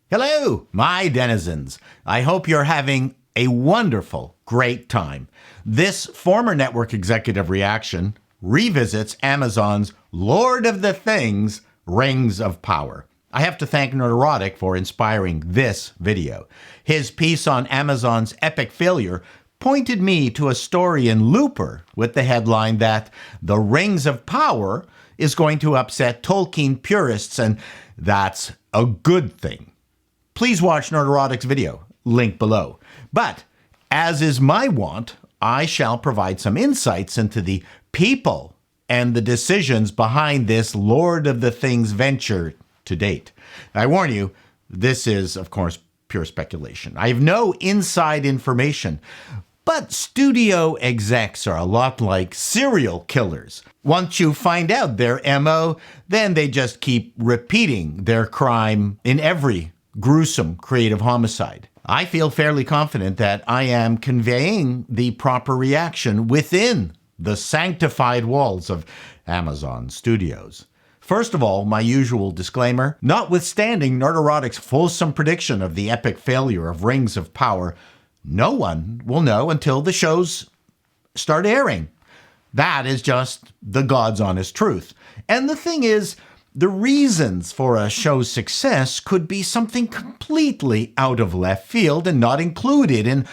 Hello, my denizens. I hope you're having a wonderful, great time. This former network executive reaction revisits Amazon's Lord of the Things, Rings of Power. I have to thank Neurotic for inspiring this video. His piece on Amazon's epic failure pointed me to a story in Looper with the headline that the Rings of Power is going to upset Tolkien purists, and that's a good thing. Please watch Neurotic's video, link below. But, as is my wont, I shall provide some insights into the people and the decisions behind this Lord of the Things venture to date. I warn you, this is, of course, pure speculation. I have no inside information, but studio execs are a lot like serial killers. Once you find out their MO, then they just keep repeating their crime in every gruesome creative homicide. I feel fairly confident that I am conveying the proper reaction within the sanctified walls of Amazon Studios. First of all, my usual disclaimer, notwithstanding Neurotic's fulsome prediction of the epic failure of Rings of Power, no one will know until the shows start airing. That is just the God's honest truth. And the thing is, the reasons for a show's success could be something completely out of left field and not included in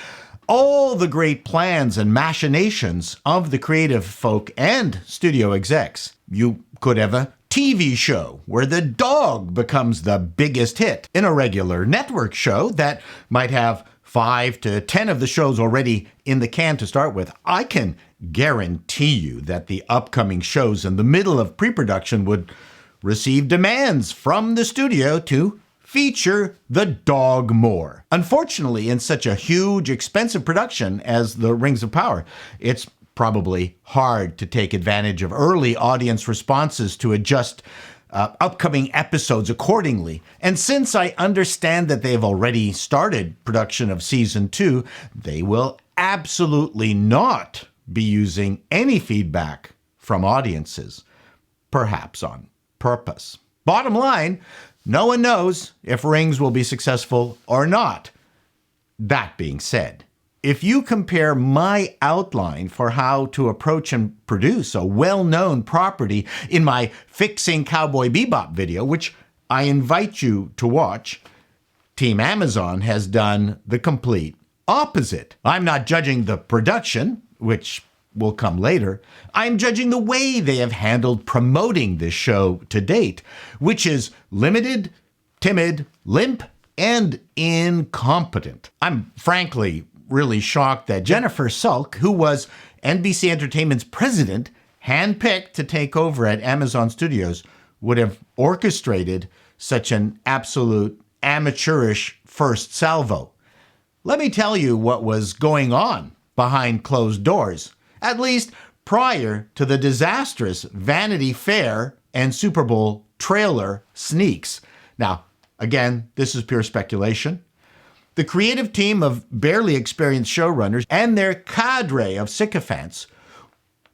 all the great plans and machinations of the creative folk and studio execs. You could have a TV show where the dog becomes the biggest hit in a regular network show that might have 5 to 10 of the shows already in the can to start with. I can guarantee you that the upcoming shows in the middle of pre-production would receive demands from the studio to feature the dog more. Unfortunately, in such a huge, expensive production as The Rings of Power, it's probably hard to take advantage of early audience responses to adjust upcoming episodes accordingly. And since I understand that they've already started production of season 2, they will absolutely not be using any feedback from audiences, perhaps on purpose. Bottom line, no one knows if Rings will be successful or not. That being said, if you compare my outline for how to approach and produce a well-known property in my Fixing Cowboy Bebop video, which I invite you to watch, Team Amazon has done the complete opposite. I'm not judging the production, which will come later. I'm judging the way they have handled promoting this show to date, which is limited, timid, limp, and incompetent. I'm frankly really shocked that Jennifer Sulk, who was NBC Entertainment's president, handpicked to take over at Amazon Studios, would have orchestrated such an absolute amateurish first salvo. Let me tell you what was going on behind closed doors, at least prior to the disastrous Vanity Fair and Super Bowl trailer sneaks. Now, again, this is pure speculation. The creative team of barely experienced showrunners and their cadre of sycophants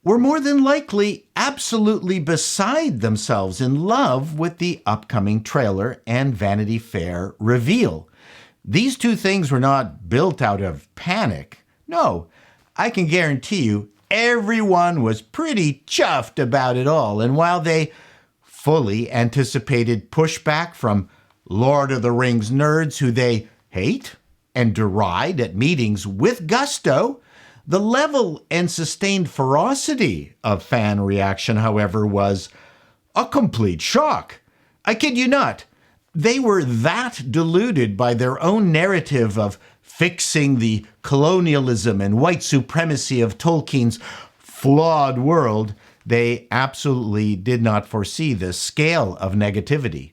were more than likely absolutely beside themselves in love with the upcoming trailer and Vanity Fair reveal. These two things were not built out of panic. No, I can guarantee you everyone was pretty chuffed about it all. And while they fully anticipated pushback from Lord of the Rings nerds who they hate and deride at meetings with gusto, the level and sustained ferocity of fan reaction, however, was a complete shock. I kid you not. They were that deluded by their own narrative of fixing the colonialism and white supremacy of Tolkien's flawed world, they absolutely did not foresee the scale of negativity.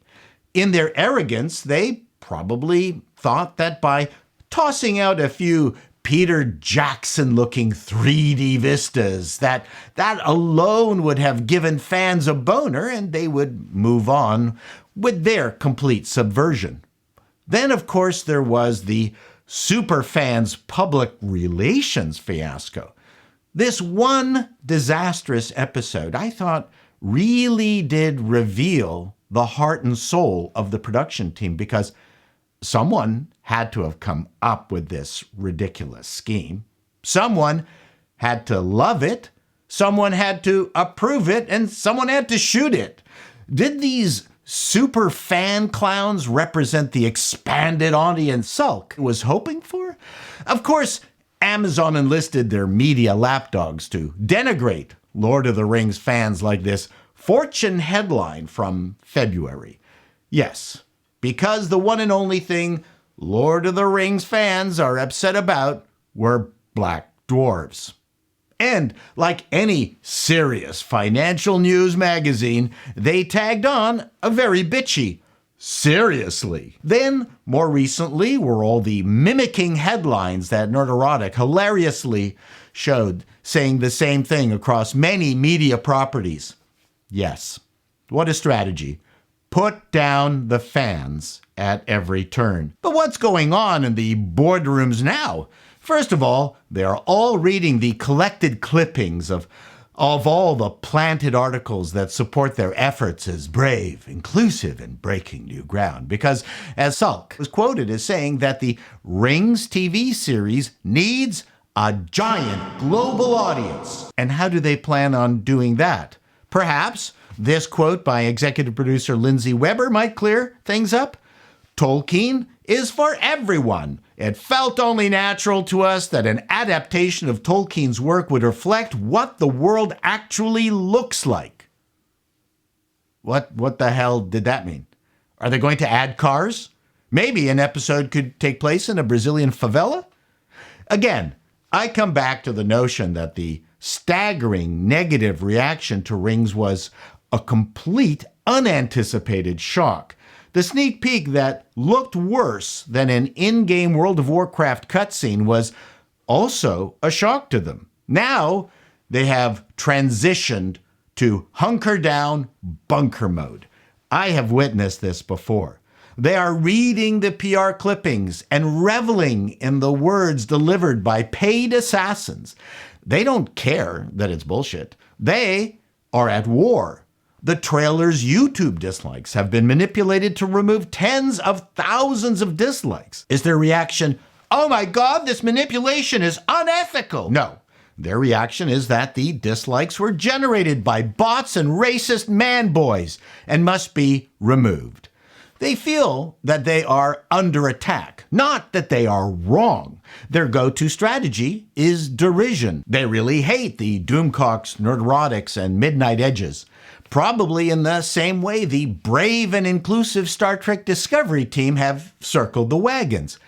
In their arrogance, they probably thought that by tossing out a few Peter Jackson-looking 3D vistas, that alone would have given fans a boner and they would move on with their complete subversion. Then, of course, there was the superfans' public relations fiasco. This one disastrous episode, I thought, really did reveal the heart and soul of the production team, because Someone had to have come up with this ridiculous scheme. Someone had to love it, someone had to approve it, and someone had to shoot it. Did these super fan clowns represent the expanded audience Sulk was hoping for? Of course, Amazon enlisted their media lapdogs to denigrate Lord of the Rings fans like this Fortune headline from February. Yes, because the one and only thing Lord of the Rings fans are upset about were black dwarves. And like any serious financial news magazine, they tagged on a very bitchy, seriously. Then, more recently, were all the mimicking headlines that Nerdrotic hilariously showed, saying the same thing across many media properties. Yes, what a strategy. Put down the fans at every turn. But what's going on in the boardrooms now? First of all, they are all reading the collected clippings of all the planted articles that support their efforts as brave, inclusive, and breaking new ground. Because, as Sulk was quoted as saying that the Rings TV series needs a giant global audience. And how do they plan on doing that? Perhaps this quote by executive producer Lindsay Weber might clear things up. Tolkien is for everyone. It felt only natural to us that an adaptation of Tolkien's work would reflect what the world actually looks like. What the hell did that mean? Are they going to add cars? Maybe an episode could take place in a Brazilian favela? Again, I come back to the notion that the staggering negative reaction to Rings was a complete unanticipated shock. The sneak peek that looked worse than an in-game World of Warcraft cutscene was also a shock to them. Now they have transitioned to hunker down bunker mode. I have witnessed this before. They are reading the PR clippings and reveling in the words delivered by paid assassins. They don't care that it's bullshit. They are at war. The trailer's YouTube dislikes have been manipulated to remove tens of thousands of dislikes. Is their reaction, "Oh my God, this manipulation is unethical"? No. Their reaction is that the dislikes were generated by bots and racist man-boys and must be removed. They feel that they are under attack, not that they are wrong. Their go-to strategy is derision. They really hate the Doomcocks, Nerdrotics, and Midnight Edges. Probably in the same way the brave and inclusive Star Trek Discovery team have circled the wagons.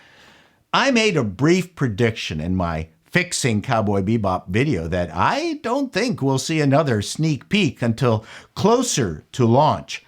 I made a brief prediction in my Fixing Cowboy Bebop video that I don't think we'll see another sneak peek until closer to launch.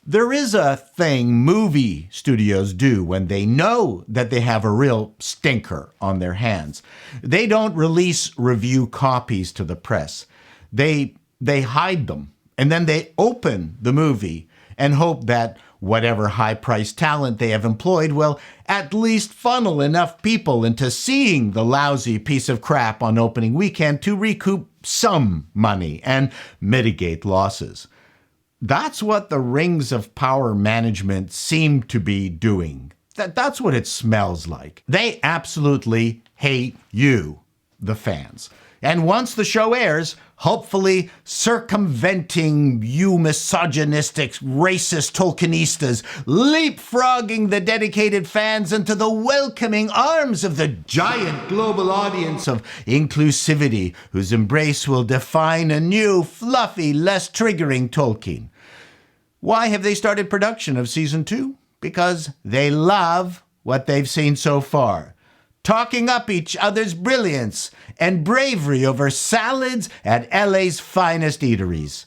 There is a thing movie studios do when they know that they have a real stinker on their hands. They don't release review copies to the press. They hide them. And then they open the movie and hope that whatever high-priced talent they have employed will at least funnel enough people into seeing the lousy piece of crap on opening weekend to recoup some money and mitigate losses. That's what the Rings of Power management seem to be doing. That's what it smells like. They absolutely hate you, the fans. And once the show airs, hopefully circumventing you misogynistic, racist Tolkienistas, leapfrogging the dedicated fans into the welcoming arms of the giant global audience of inclusivity, whose embrace will define a new, fluffy, less triggering Tolkien. Why have they started production of Season 2? Because they love what they've seen so far. Talking up each other's brilliance and bravery over salads at LA's finest eateries.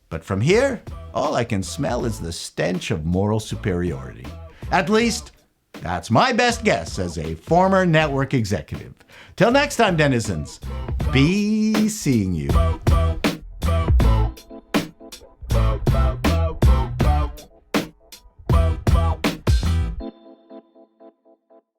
But from here, all I can smell is the stench of moral superiority. At least, that's my best guess as a former network executive. Till next time, denizens, be seeing you.